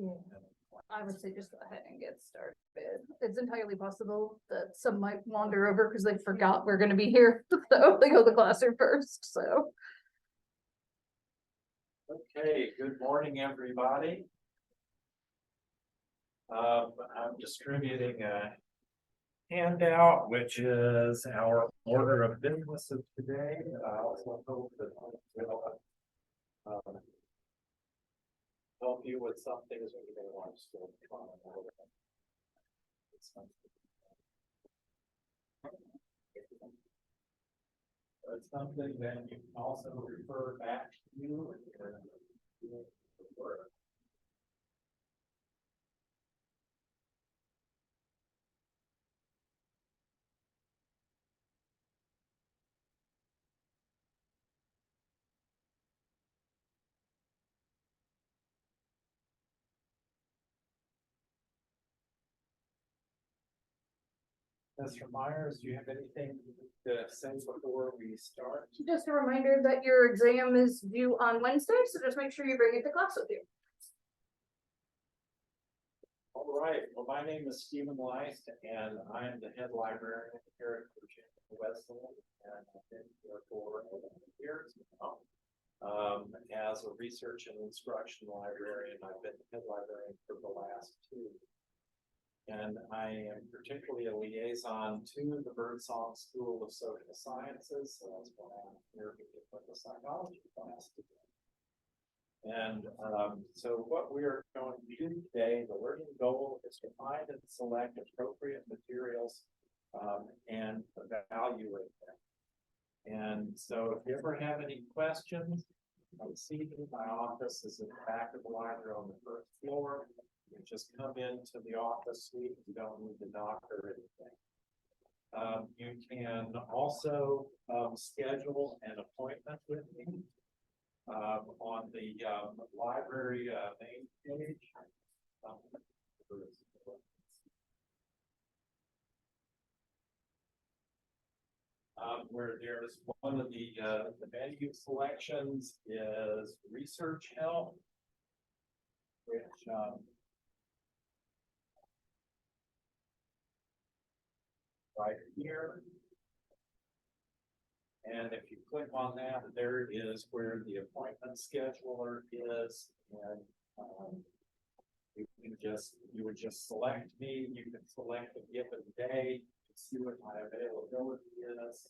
Yeah, I would say just go ahead and get started. It's entirely possible that some might wander over because they forgot we're gonna be here, so they go to the classroom first, so. Okay, good morning, everybody. I'm distributing a handout, which is our order of business of today. I also hope that will help you with some things that you may want to still comment on. It's something that you can also refer back to you. Mr. Myers, do you have anything to say before we start? Just a reminder that your exam is due on Wednesday, so just make sure you bring it to class with you. All right, well, my name is Stephen Leist, and I'm the head librarian here at Virginia Wesleyan, and I've been here for 11 years now. As a research and instruction librarian, I've been head librarian for the last 2. And I am particularly a liaison to the Birdsong School of Social Sciences, so that's why I'm here with the psychology class today. And so what we are going to do today, the learning goal is to find and select appropriate materials and evaluate them. And so if you ever have any questions, I'm seated in my office is in the back of the library on the 1st floor. You just come into the office suite. You don't need to knock or anything. You can also schedule an appointment with me on the library main page. Where there's one of the menu selections is research help, which right here. And if you click on that, there is where the appointment scheduler is, and you would just select me. You can select a given day to see what my availability is,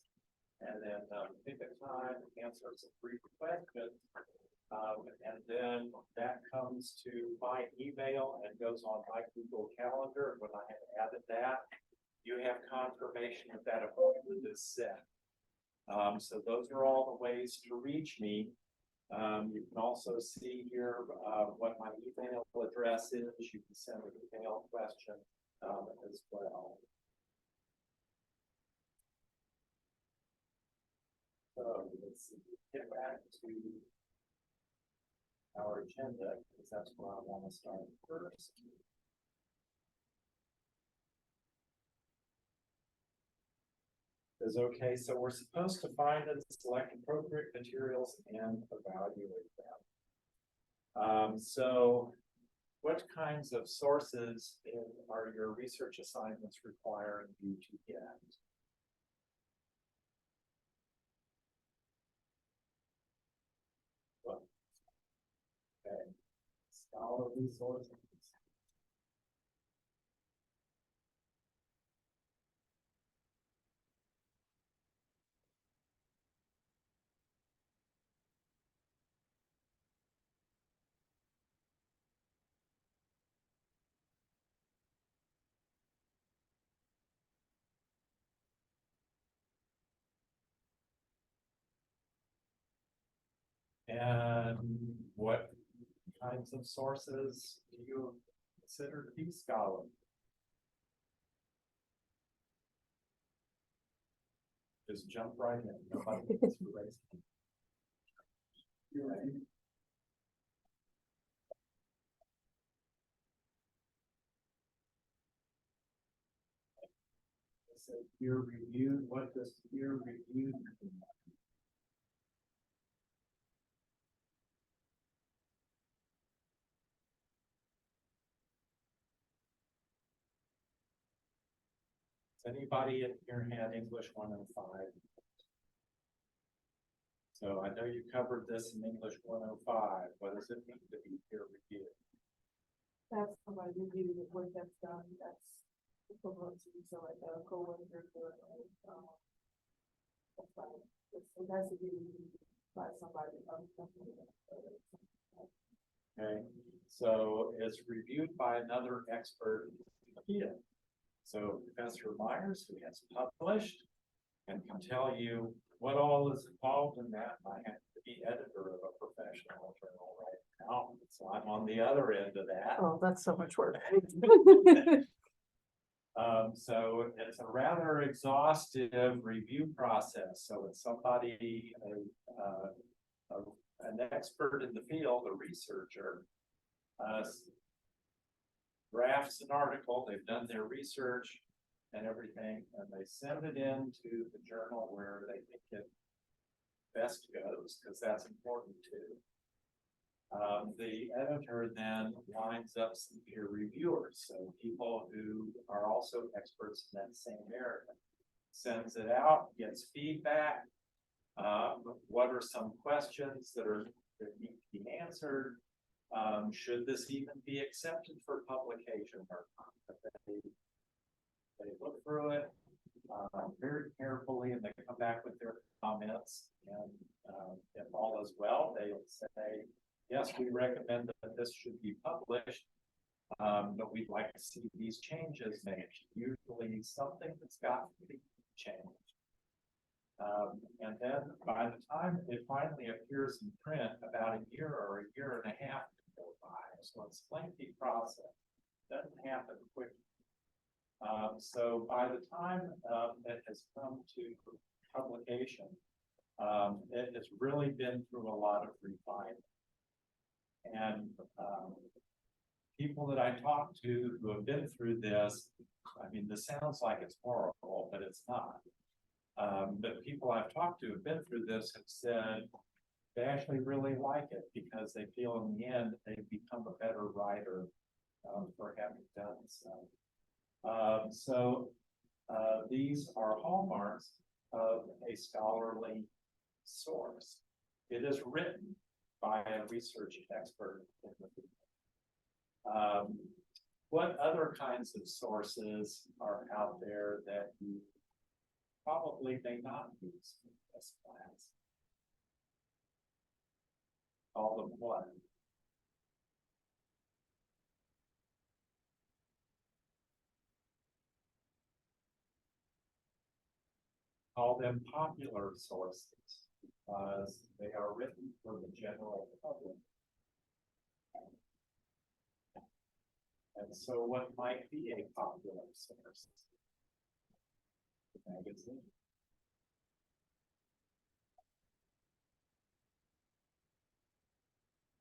and then pick a time, answer some brief questions, and then that comes to my email and goes on my Google Calendar. When I have added that, you have confirmation that that appointment is set. So those are all the ways to reach me. You can also see here what my email address is. You can send an email question as well. So let's get back to our agenda, because that's where I want to start first. Is okay, so we're supposed to find and select appropriate materials and evaluate them. So what kinds of sources are your research assignments requiring you to get? Well, okay, scholarly sources. And what kinds of sources do you consider to be scholarly? Just jump right in. Nobody needs to raise your hand. So peer reviewed. What does peer reviewed mean? anybody in here had English 105? So I know you covered this in English 105. What does it mean to be peer reviewed? That's somebody review the work that's done, that's equivalent to, so like a coworker or, that's fine. It has to be reviewed by somebody of the company. Okay, so it's reviewed by another expert in the field. So Professor Myers, who has published and can tell you what all is involved in that. I have to be editor of a professional journal right now, so I'm on the other end of that. Oh, that's so much work. So it's a rather exhaustive review process. So it's somebody, an expert in the field, a researcher, drafts an article, they've done their research and everything, and they send it into the journal where they think it best goes, because that's important too. The editor then lines up some peer reviewers, so people who are also experts in that same area, sends it out, gets feedback. What are some questions that need to be answered? Should this even be accepted for publication or not? They look through it very carefully, and they come back with their comments. And if all is well, they'll say, yes, we recommend that this should be published, but we'd like to see these changes made. Usually something that's got to be changed. And then by the time it finally appears in print, about a year or a year and a half to go by. So it's a lengthy process. It doesn't happen quickly. So by the time it has come to publication, it has really been through a lot of refinement. And people that I talk to who have been through this, I mean, this sounds like it's horrible, but it's not. But people I've talked to who have been through this have said they actually really like it because they feel in the end they've become a better writer for having done so. These are hallmarks of a scholarly source. It is written by a research expert in the field. What other kinds of sources are out there that you probably may not use in this class? Call them what? Call them popular sources because they are written for the general public. And so what might be a popular source? The magazine.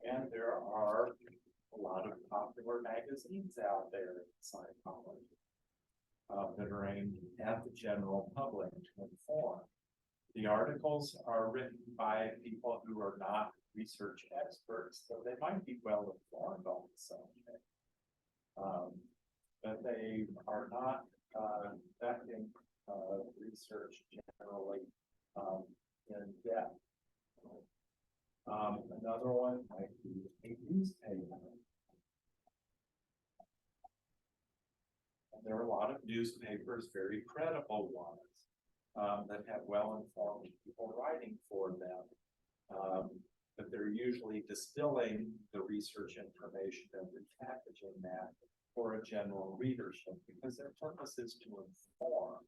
And there are a lot of popular magazines out there in psychology that are aimed at the general public to inform. The articles are written by people who are not research experts, so they might be well informed on the subject. But they are not affecting research generally in depth. Another one might be a newspaper. And there are a lot of newspapers, very credible ones, that have well-informed people writing for them. But they're usually distilling the research information and repackaging that for a general readership because their purpose is to inform,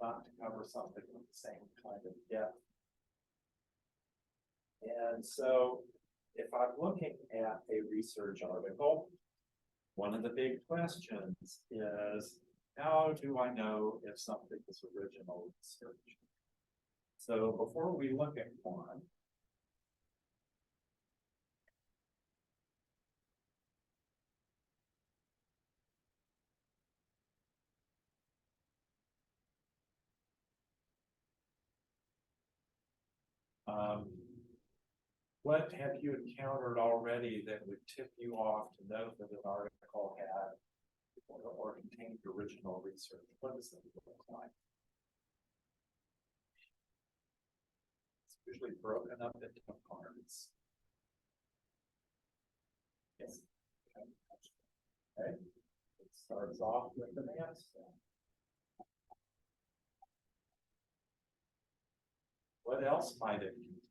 not to cover something with the same kind of depth. And so if I'm looking at a research article, one of the big questions is, how do I know if something is original research? So before we look at one, what have you encountered already that would tip you off to know that an article had or contained original research. What does that look like? It's usually broken up into parts. Yes. Okay. It starts off with an abstract. What else might it be?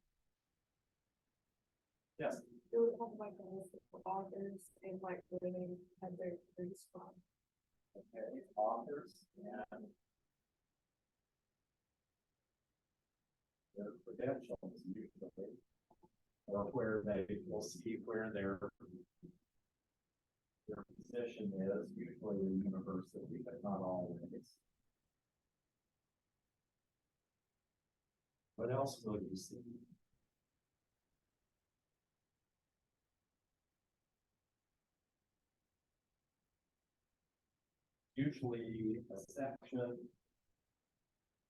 Yes. It would have like a list of authors and like where they had their degrees from. Okay, authors and their credentials usually, or where they will see where their position is, usually a university, but not always. What else will you see? Usually a section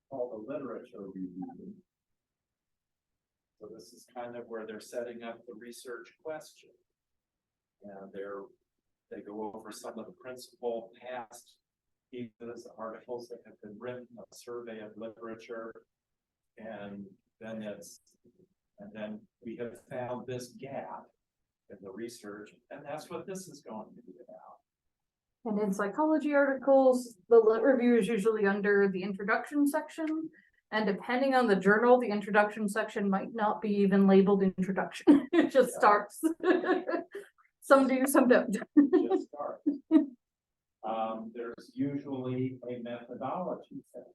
called the literature review. So this is kind of where they're setting up the research question. And they go over some of the principal past pieces, articles that have been written, a survey of literature. And then we have found this gap in the research, and that's what this is going to be about. And in psychology articles, the lit review is usually under the introduction section. And depending on the journal, the introduction section might not be even labeled introduction. It just starts. Some do, some don't. Just start. There's usually a methodology section.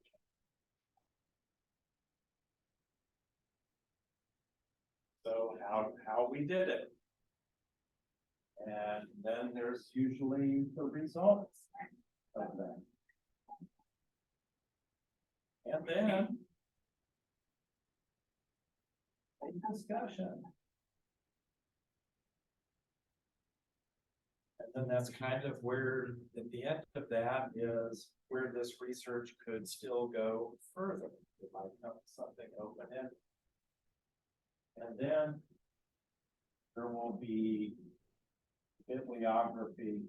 So how we did it. And then there's usually the results of that. And then a discussion. And then that's kind of where, at the end of that is where this research could still go further. It might come something open-ended. And then there will be bibliography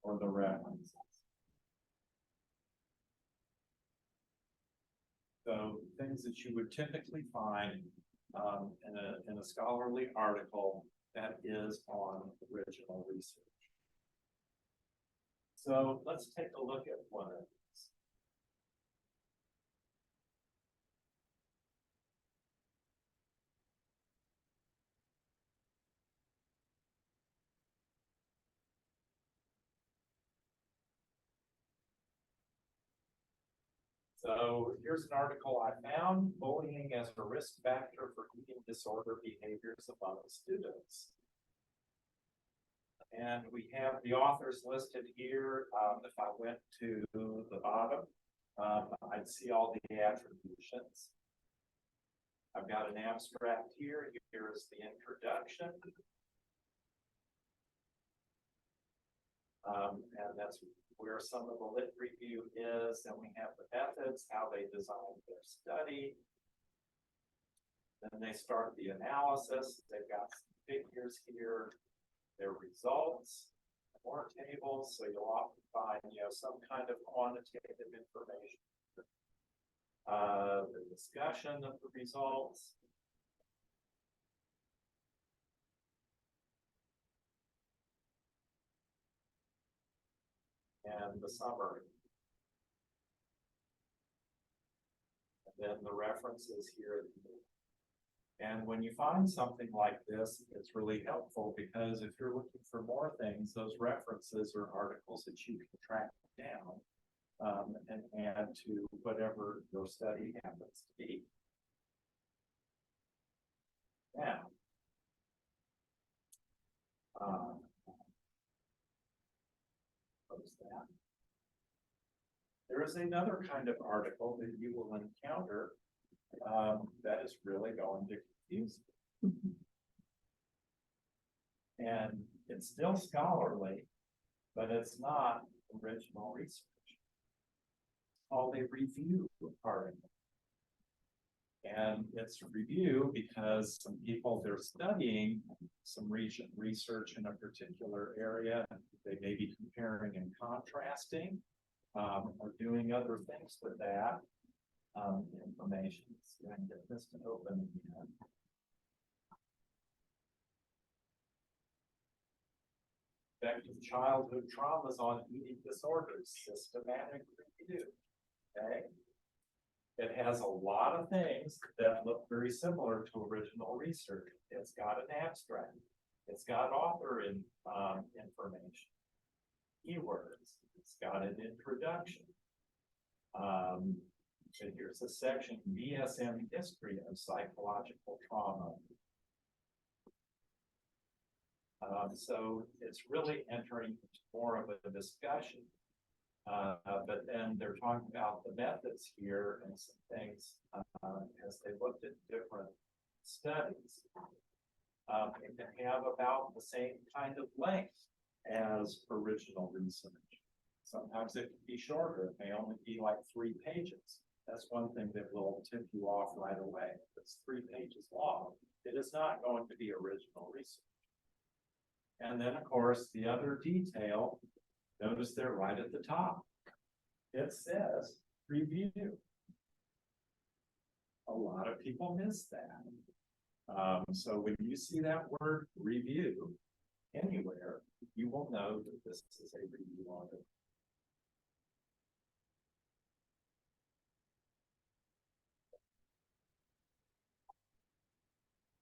or the references. So things that you would typically find in a scholarly article that is on original research. So let's take a look at one of these. So here's an article I found, bullying as a risk factor for eating disorder behaviors among students. And we have the authors listed here. If I went to the bottom, I'd see all the attributions. I've got an abstract here. Here's the introduction. And that's where some of the lit review is. And we have the methods, how they designed their study. Then they start the analysis. They've got some figures here, their results, more tables. So you'll often find, some kind of quantitative information. The discussion of the results. And the summary. And then the references here. And when you find something like this, it's really helpful because if you're looking for more things, those references are articles that you can track down and add to whatever your study happens to be. Now, close that. There is another kind of article that you will encounter that is really going to confuse you. And it's still scholarly, but it's not original research. All they review article. And it's a review because some people, they're studying some research in a particular area. They may be comparing and contrasting, or doing other things with that information. So I can get this to open again. Effective childhood traumas on eating disorders, systematic review. Okay. It has a lot of things that look very similar to original research. It's got an abstract. It's got author information, keywords. It's got an introduction. And here's a section, DSM history of psychological trauma. So it's really entering more of a discussion. But then they're talking about the methods here and some things as they looked at different studies. It can have about the same kind of length as original research. Sometimes it can be shorter. It may only be like 3 pages. That's one thing that will tip you off right away. If it's 3 pages long, it is not going to be original research. And then, of course, the other detail, notice they're right at the top. It says review. A lot of people miss that. So when you see that word review anywhere, you will know that this is a review audit.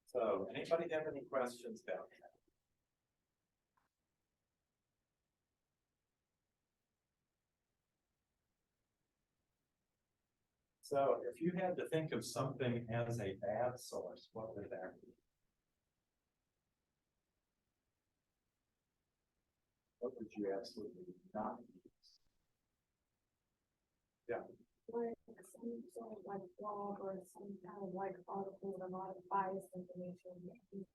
So anybody have any questions about that? So if you had to think of something as a bad source, what would that be? What would you absolutely not use? Yeah. Like some sort of like blog or some kind of like article with a lot of biased information,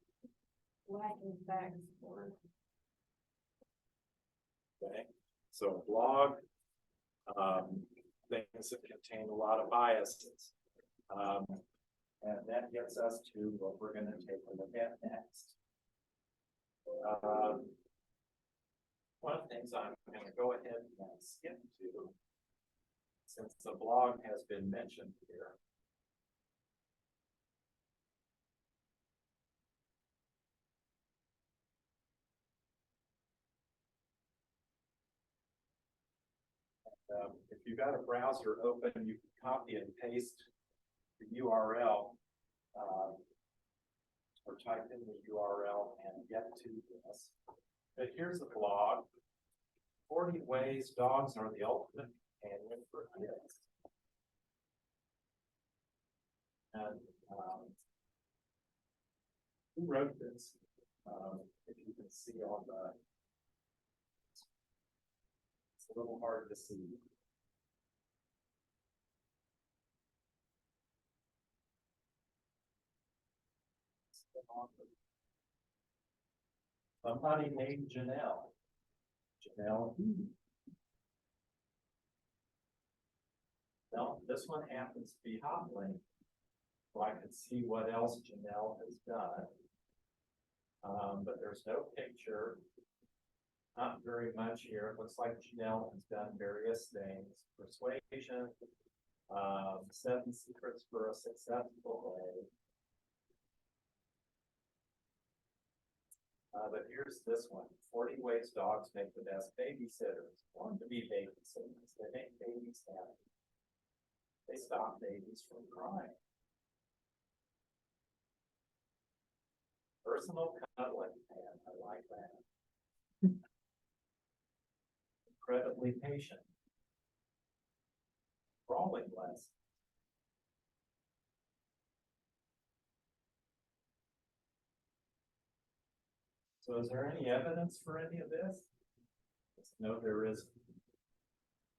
lacking facts or. Okay, so a blog, things that contain a lot of biases. And that gets us to what we're going to take a look at next. One of the things I'm going to go ahead and skip to, since the blog has been mentioned here. If you've got a browser open, you can copy and paste the URL or type in the URL and get to this. But here's a blog, 40 ways dogs are the ultimate companion for kids. And who wrote this? If you can see on the, it's a little hard to see. Somebody named Janelle. Janelle. Well, this one happens to be hot link, so I can see what else Janelle has done. But there's no picture. Not very much here. It looks like Janelle has done various things. Persuasion, 7 secrets for a successful way. But here's this one, 40 ways dogs make the best babysitters. Want to be babysitters. They make babies happy. They stop babies from crying. Personal cuddling, man, I like that. Incredibly patient. Crawling less. So is there any evidence for any of this? No, there isn't.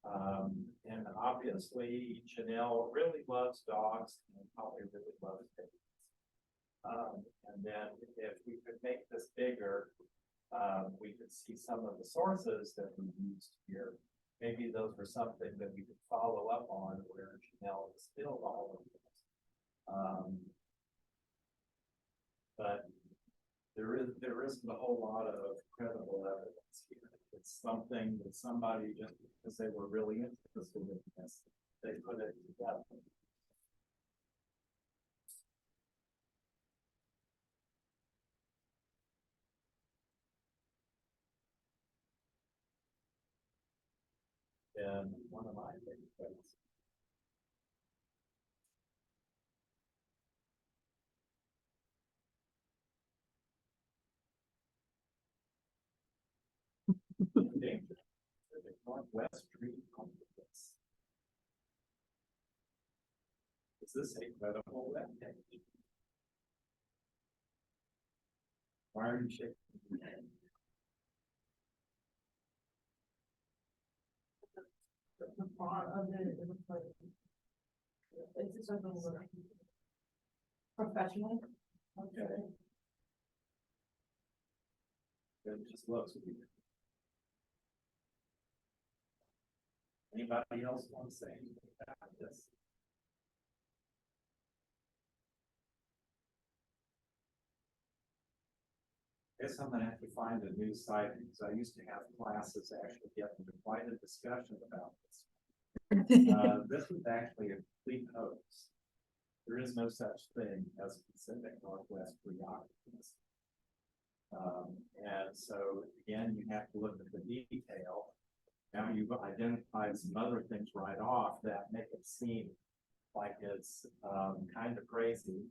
And obviously, Janelle really loves dogs and probably really loves babies. And then if we could make this bigger, we could see some of the sources that we used here. Maybe those were something that we could follow up on where Janelle distilled all of this. But there isn't a whole lot of credible evidence here. It's something that somebody, just because they were really interested in this, they put it together. And one of my favorite things. The Northwest Treaty Complex. Is this a credible webpage? Why are you shaking your head? The font of it is like. It's just like a little. Professional. Okay. It just looks weird. Anybody else want to say anything about this? I guess I'm gonna have to find a new site, because I used to have classes actually get into quite a discussion about this. This is actually a complete hoax. There is no such thing as Pacific Northwest Geographies. And so again, you have to look at the detail. Now you've identified some other things right off that make it seem like it's kind of crazy.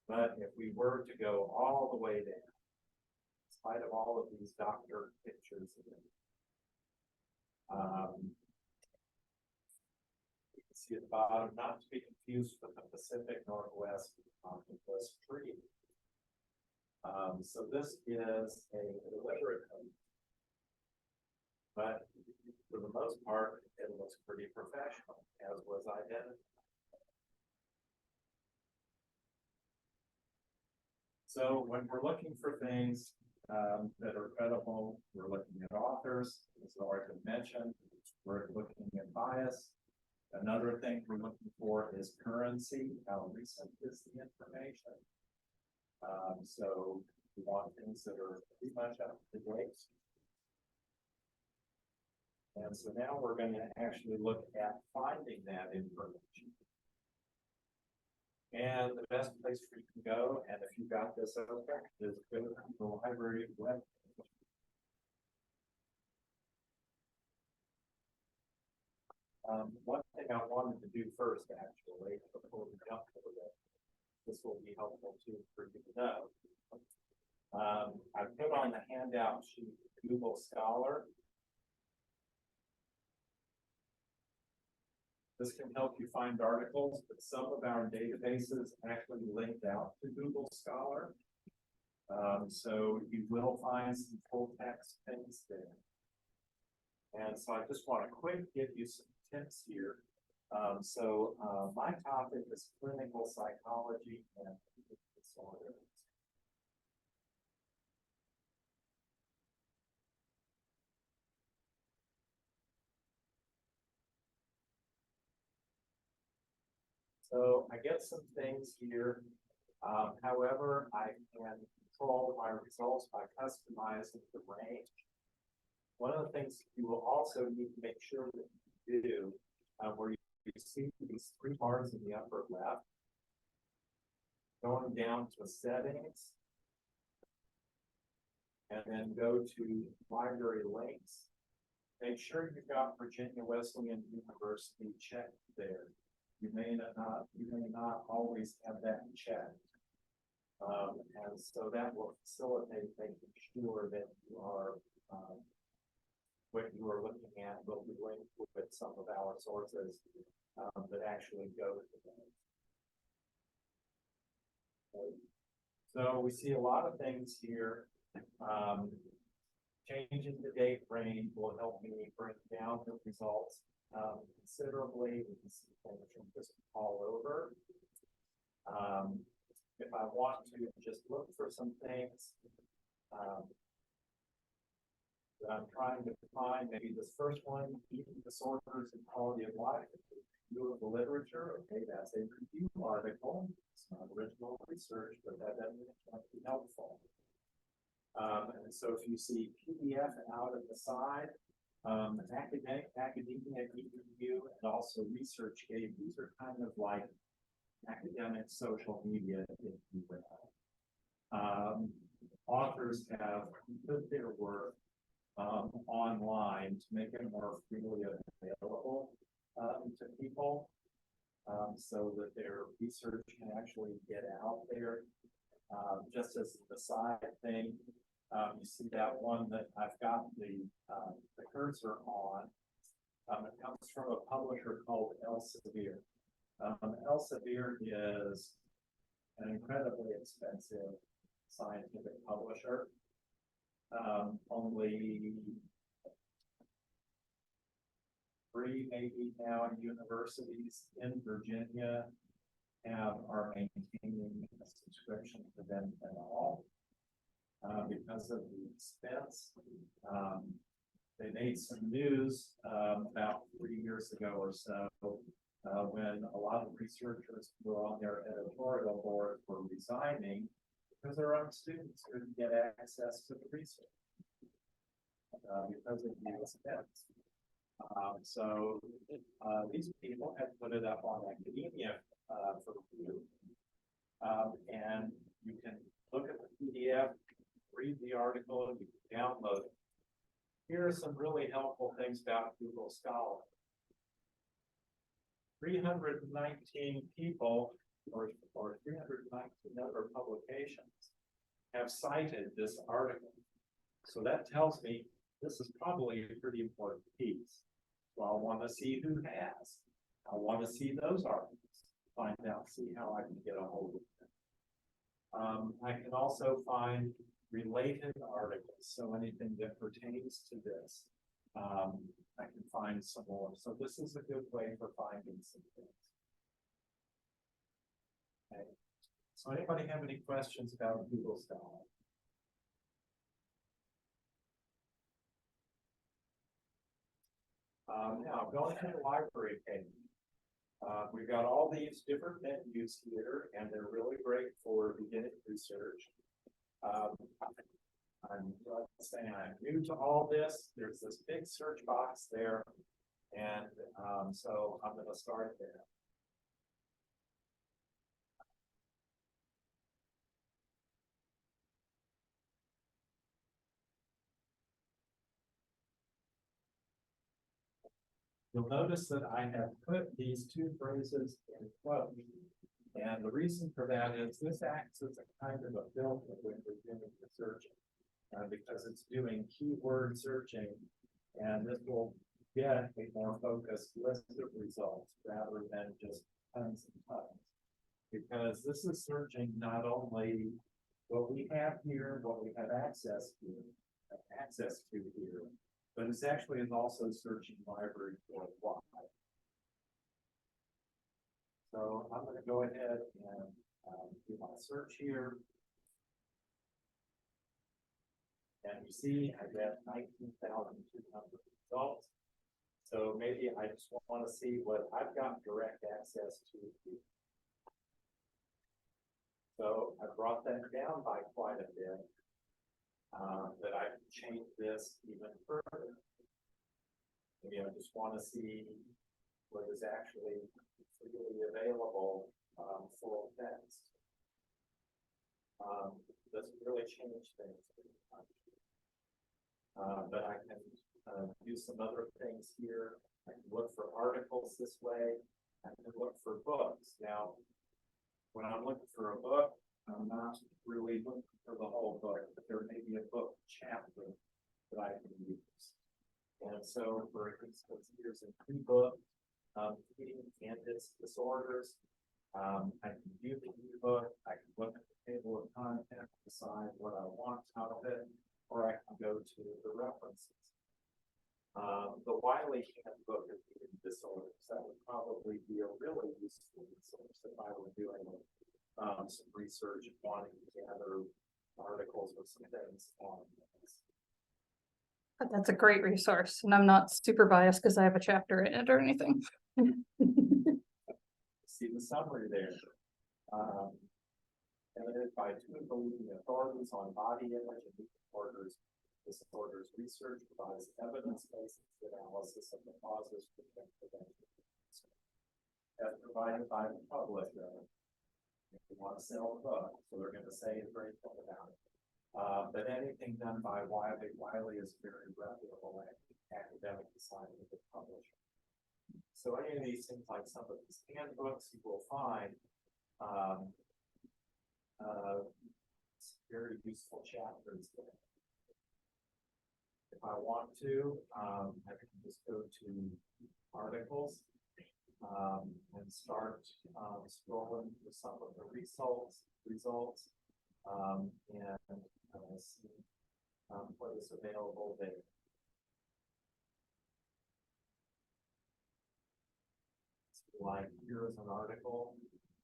But if we were to go all the way down, in spite of all of these doctor pictures, you can see at the bottom, not to be confused with the Pacific Northwest Treaty. So this is a deliberate hoax. But for the most part, it looks pretty professional, as was identified. So when we're looking for things that are credible, we're looking at authors, as Laura had mentioned, we're looking at bias. Another thing we're looking for is currency, how recent is the information. So we want things that are pretty much up to date. And so now we're going to actually look at finding that information. And the best place for you to go, and if you got this open, is go to the library web. One thing I wanted to do first, actually, before we jump to it, this will be helpful too for you to know. I put on the handout sheet Google Scholar. This can help you find articles, but some of our databases actually linked out to Google Scholar. So you will find some full text things there. And so I just want to quick give you some tips here. My topic is clinical psychology and disorders. So I get some things here. However, I can control my results by customizing the range. One of the things you will also need to make sure that you do, where you see these three bars in the upper left, going down to settings, and then go to library links. Make sure you've got Virginia Wesleyan University checked there. You may not always have that checked. And so that will facilitate making sure that you are what you are looking at will be linked with some of our sources that actually go to them. So we see a lot of things here. Changing the date range will help me bring down the results considerably. We can see things from just all over. If I want to just look for some things that I'm trying to find, maybe this first one, eating disorders and quality of life, review of the literature, okay, that's a review article. It's not original research, but that doesn't mean it can't be helpful. And so if you see PDF out at the side, academia, EDU, and also ResearchGate, these are kind of like academic social media, if you will. Authors have put their work online to make it more freely available to people, so that their research can actually get out there. Just as the side thing, you see that one that I've got the cursor on. It comes from a publisher called Elsevier. Elsevier is an incredibly expensive scientific publisher. Only 3 maybe now universities in Virginia are maintaining a subscription to them at all. Because of the expense. They made some news about 3 years ago or so when a lot of researchers who were on their editorial board were resigning because their own students couldn't get access to the research because of the expense. So these people had put it up on academia for review, and you can look at the PDF, read the article, and you can download it. Here are some really helpful things about Google Scholar. 319 people or 319 other publications have cited this article. So that tells me this is probably a pretty important piece. So I want to see who has. I want to see those articles, find out, see how I can get a hold of them. I can also find related articles, so anything that pertains to this, I can find some more. So this is a good way for finding some things. Okay. So anybody have any questions about Google Scholar? Now going to the library page. We've got all these different menus here, and they're really great for beginning research. I'm saying I'm new to all this. There's this big search box there, and so I'm going to start there. You'll notice that I have put these two phrases in quotes. And the reason for that is this acts as a kind of a filter when we're doing the searching, because it's doing keyword searching, and this will get a more focused list of results rather than just tons and tons. Because this is searching not only what we have here, what we have access to here, but it's actually also searching libraries worldwide. So I'm going to go ahead and do my search here. And you see I get 19,200 results. So maybe I just want to see what I've got direct access to here. So I brought that down by quite a bit. That I can change this even further. Maybe I just want to see what is actually freely available full text. Doesn't really change things. But I can do some other things here. I can look for articles this way. I can look for books. Now, when I'm looking for a book, I'm not really looking for the whole book, but there may be a book chapter that I can use. And so, for instance, here's an ebook, Eating and its Disorders. I can view the ebook, I can look at the table of contents, decide what I want out of it, or I can go to the references. The Wiley Handbook of Eating Disorders, that would probably be a really useful resource if I were doing some research and wanting to gather articles or some things on this. That's a great resource, and I'm not super biased because I have a chapter in it or anything. see the summary there. Edited by two of the leading authorities on body image and disorders. Disorders research provides evidence-based analysis of the causes for prevention. As provided by the public, if you want to sell a book, so they're going to say a great thing about it. But anything done by Wiley is very reputable academic and scientific publishing. So any of these things, like some of these handbooks, you will find very useful chapters there. If I want to, I can just go to articles and start scrolling through some of the results, and see what is available there. Like here is an article,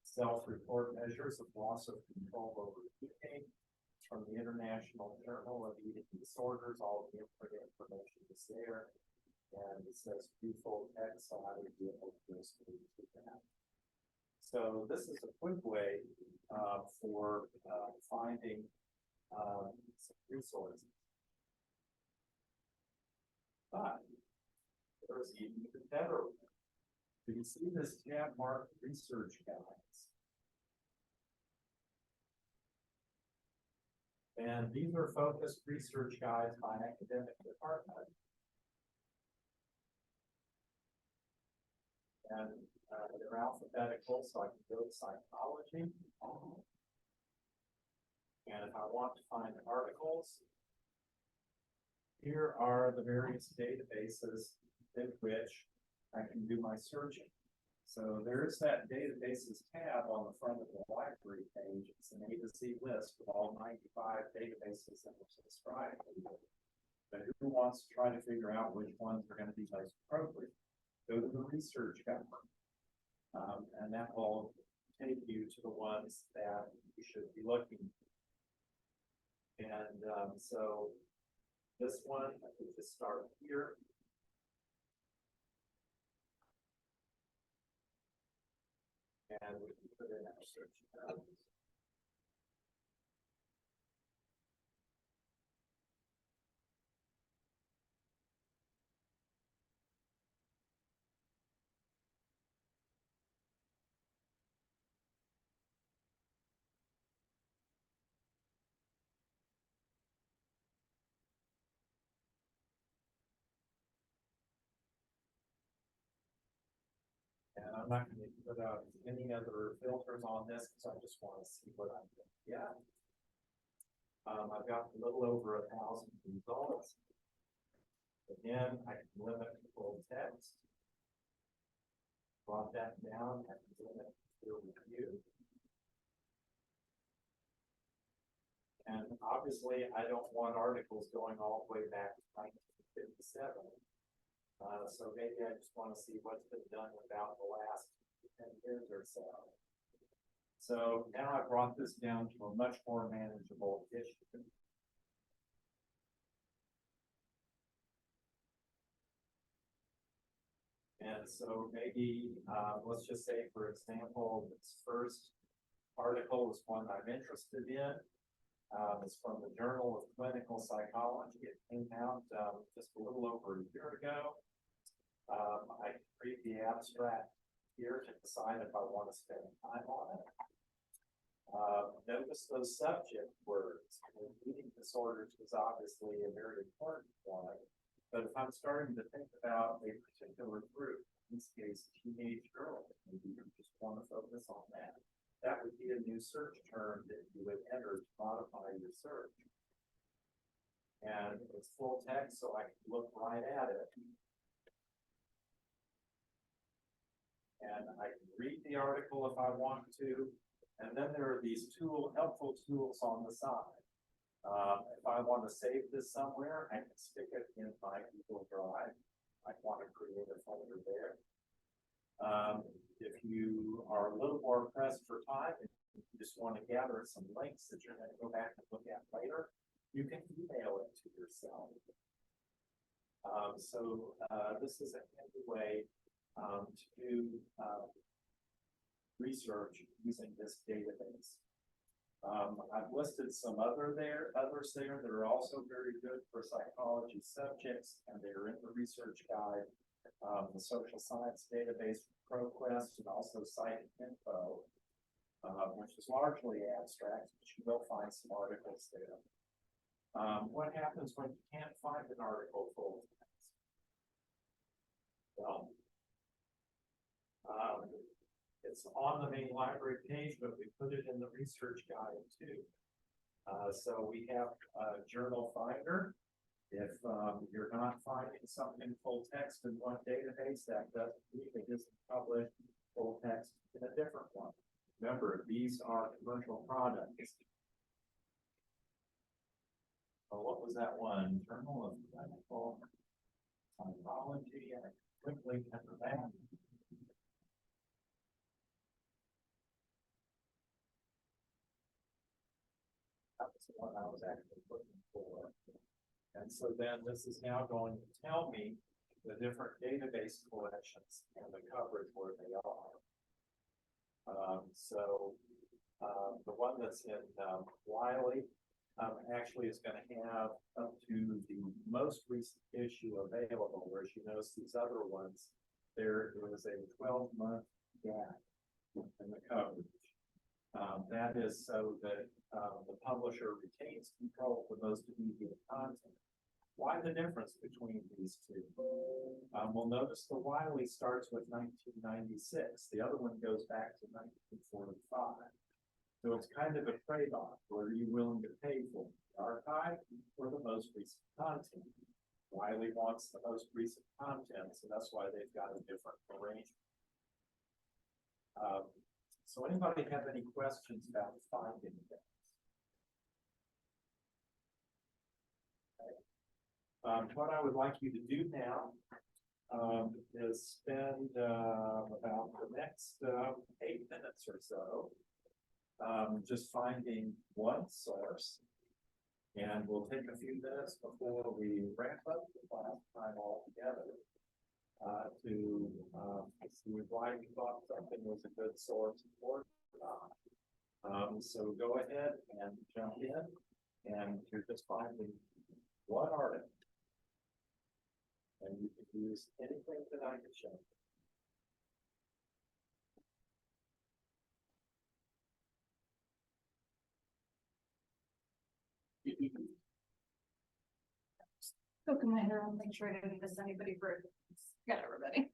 self-report measures of loss of control over eating, from the International Journal of Eating Disorders. All the information is there, and it says view full text, so I would be able to just read that. So this is a quick way for finding some resources. But there's even better. You can see this tab marked research guides. And these are focused research guides by academic department. And they're alphabetical, so I can go to psychology. And if I want to find articles, here are the various databases in which I can do my searching. So there's that databases tab on the front of the library page. It's an A to Z list of all 95 databases that were subscribed. But who wants to try to figure out which ones are going to be most appropriate? Go to the research guide. And that will take you to the ones that you should be looking at. And so this one, I could just start here. And we can put in our search terms. And I'm not going to put out any other filters on this because I just want to see what I'm going to get. I've got a little over 1,000 results. Again, I can limit full text. Brought that down, I can limit to review. And obviously, I don't want articles going all the way back to 1957. So maybe I just want to see what's been done about the last 10 years or so. So now I brought this down to a much more manageable issue. And so maybe, let's just say, for example, this first article is one I'm interested in. It's from the Journal of Clinical Psychology. It came out just a little over a year ago. I can read the abstract here to decide if I want to spend time on it. Notice those subject words. Eating disorders is obviously a very important one, but if I'm starting to think about a particular group, in this case, teenage girls, maybe you just want to focus on that. That would be a new search term that you would enter to modify your search. And it's full text, so I can look right at it. And I can read the article if I want to. And then there are these helpful tools on the side. If I want to save this somewhere, I can stick it in my Google Drive. I want to create a folder there. If you are a little more pressed for time, and you just want to gather some links that you're going to go back and look at later, you can email it to yourself. This is a handy way to research using this database. I've listed some others there that are also very good for psychology subjects, and they're in the research guide. The social science database, ProQuest, and also Site Info, which is largely abstract, but you will find some articles there. What happens when you can't find an article full text? Well, it's on the main library page, but we put it in the research guide too. So we have a journal finder. If you're not finding something full text in one database, that doesn't mean it isn't published full text in a different one. Remember, these are commercial products. Oh, what was that one? Journal of Clinical Psychology, and quickly enter that. That was the one I was actually looking for. And so then this is now going to tell me the different database collections and the coverage where they are. The one that's in Wiley actually is going to have up to the most recent issue available, whereas you notice these other ones, there is a 12-month gap in the coverage. That is so that the publisher retains control of the most immediate content. Why the difference between these two? We'll notice the Wiley starts with 1996. The other one goes back to 1945. So it's kind of a trade-off. What are you willing to pay for? The archive or the most recent content? Wiley wants the most recent content, so that's why they've got a different arrangement. So anybody have any questions about finding things? What I would like you to do now is spend about the next 8 minutes or so just finding one source. And we'll take a few minutes before we wrap up the class time altogether to see why you thought something was a good source or not. So go ahead and jump in, and you're just finding one article. And you can use anything that I can show. Poke my hair and make sure I didn't miss anybody for it. Got everybody.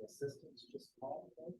The assistants just call me.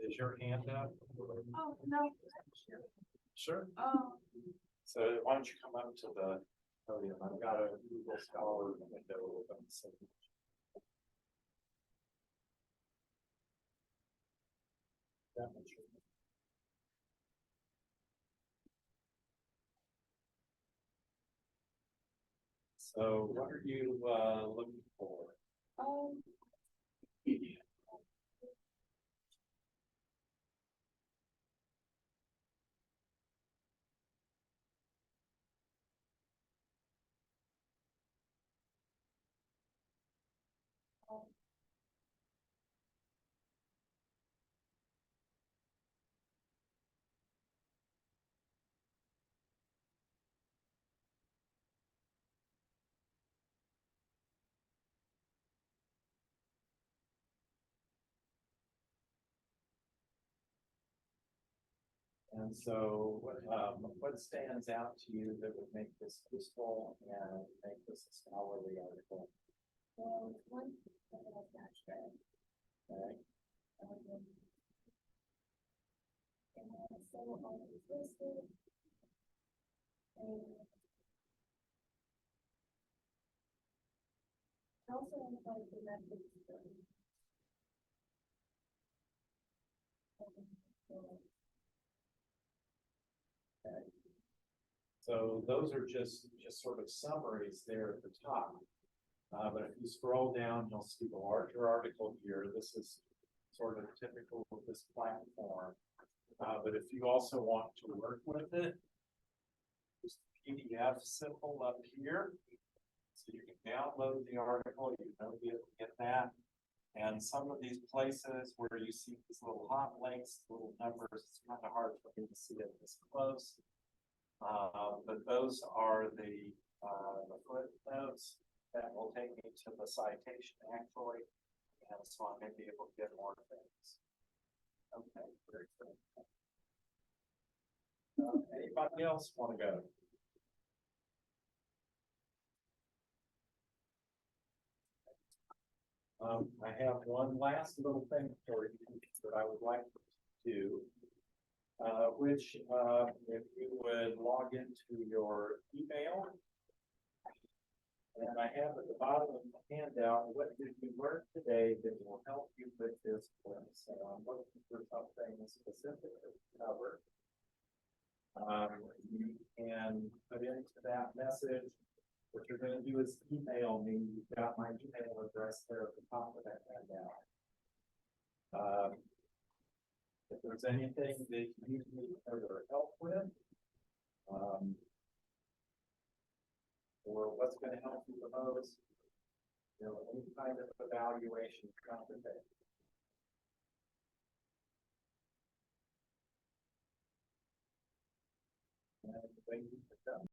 Is your hand up? Oh, no. Sure. Oh. So why don't you come up to the podium? I've got a Google Scholar window open. So. So what are you looking for? Um. And so what stands out to you that would make this useful and make this a scholarly article? Well, one that I've not read. Okay. And so it's listed. And also like the methods. So those are just sort of summaries there at the top. But if you scroll down, you'll see the larger article here. This is sort of typical of this platform. But if you also want to work with it, there's the PDF symbol up here. So you can download the article, you know, be able to get that. And some of these places where you see these little hot links, little numbers, it's kind of hard for me to see it this close. But those are the footnotes that will take me to the citation actually. And so I may be able to get more things. Okay, very good. Anybody else want to go? I have one last little thing for you that I would like to do, which if you would log into your email, and I have at the bottom of the handout, what did you learn today that will help you with this course? So I'm looking for something specific to cover. You can put into that message. What you're going to do is email me. You've got my email address there at the top of that handout. If there's anything that you need further help with, or what's going to help you the most, you know, any kind of evaluation compensation. And when you